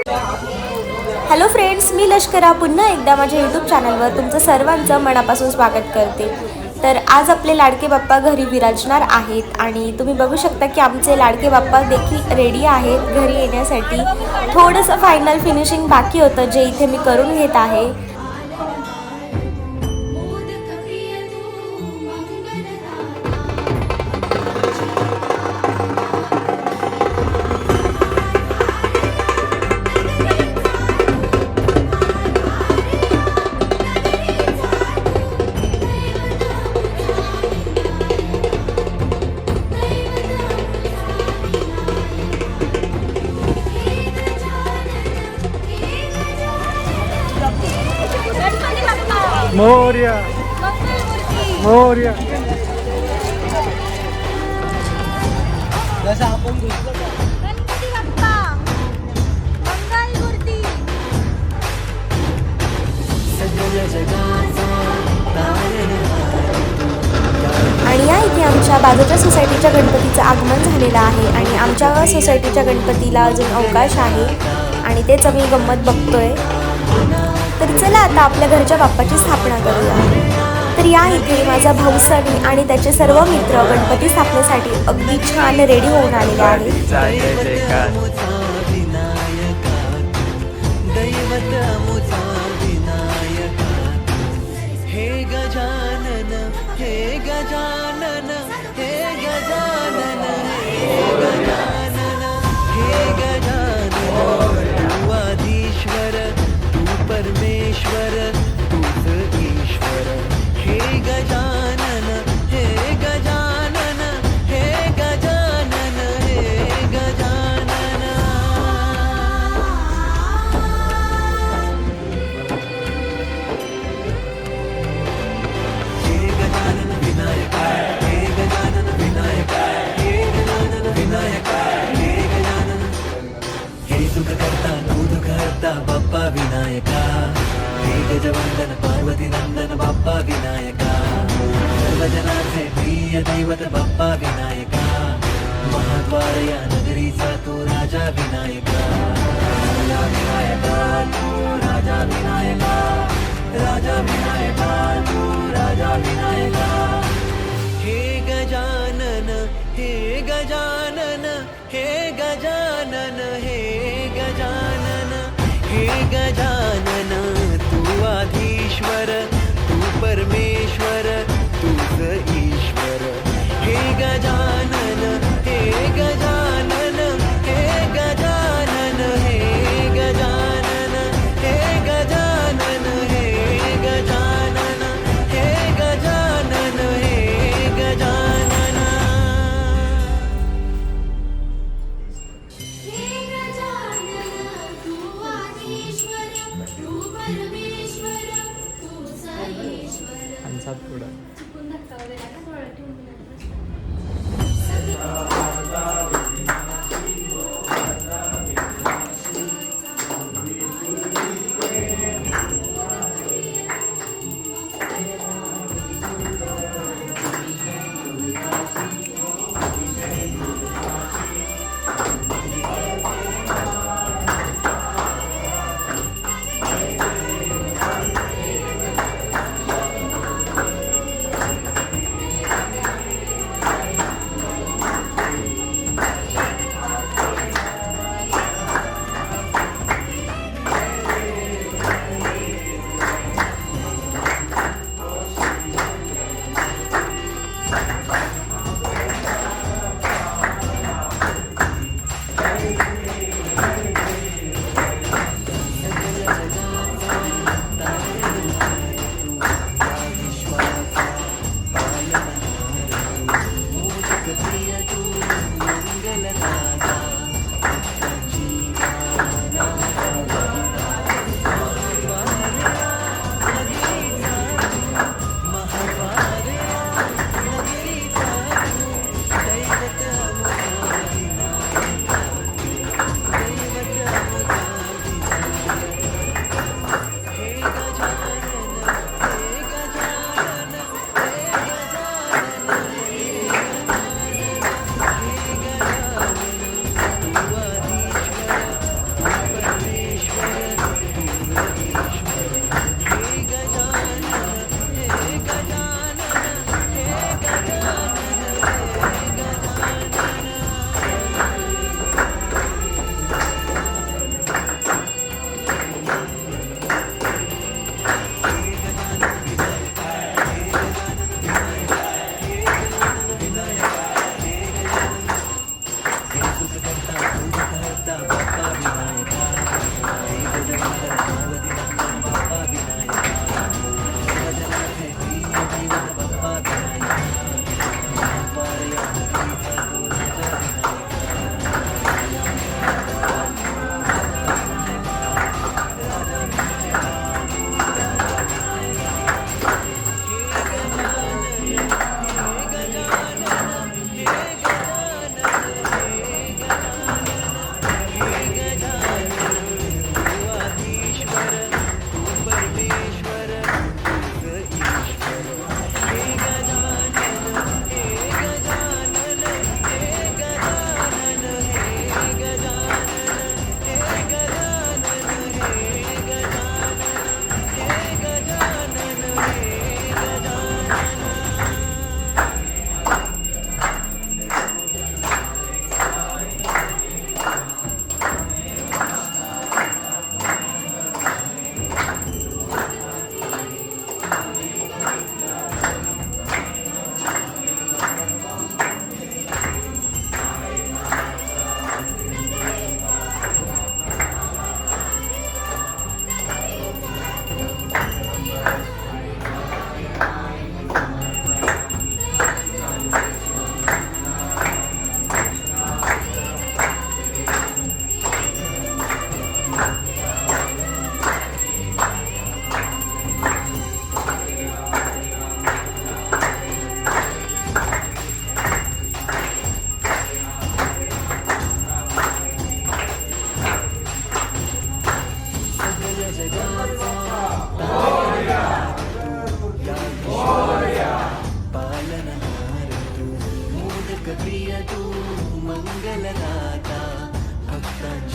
Hello friends, मी लष्करा पुन्हा एकदा माझ्या यूट्यूब चॅनलवर तुमचं सर्वांचं मनापासून स्वागत करते. तर आज आपले लाडके बाप्पा घरी विराजणार आहेत आणि तुम्ही बघू शकता की आमचे लाडके बाप्पा देखील रेडी आहेत घरी येण्यासाठी. थोडंसं फायनल फिनिशिंग बाकी होतं जे इथे मी करून घेत आहे. मोरया मोरया. जसं आपण गणपती बाप्पा मंगलमूर्ती. आणि या इथे आमच्या बाजूच्या सोसायटीच्या गणपतीचं आगमन झालेलं आहे आणि आमच्या सोसायटीच्या गणपतीला अजून अवकाश आहे आणि तेच आम्ही गंमत बघतोय. तर चला आता आपल्या घरच्या बाप्पाची स्थापना करूया. तर या इथे माझा भाऊ सनी आणि त्याचे सर्व मित्र गणपती स्थापनेसाठी अगदी छान रेडी होऊन आलेले आहेत. हे गजानन हे गजानन हे गजानन हे गजानन हे गजानन. तू आधीश्वर तू परमेश्वर तूच ईश्वर. हे गजानन हे गजानन हे गजानन हे गजानन. हे गजानन विनायक हे गजानन विनायक हे गजानन विनायक हे गजानन. हे सुख करता तू दुःख हरता बाप्पा विनायका. हे गजवंदन पार्वती नंदन बाप्पा विनायका. सर्वजनांचे प्रिय दैवत बाप्पा विनायका. महाद्वार या नगरीचा तू राजा विनायका. राजा विनायका तू राजा विनायका. राजा विनायका तू राजा विनायका. हे गजानन हे गजानन हे गजानन हे गजानन हे गजानन. तू आधीश्वर तू परमेश्वर तूच ईश्वर. हे गजानन हे गजानन हे गजानन हे गजानन हे गजानन हे गजानन हे गजानन हे गजानन. मंगलदाता भक्तांची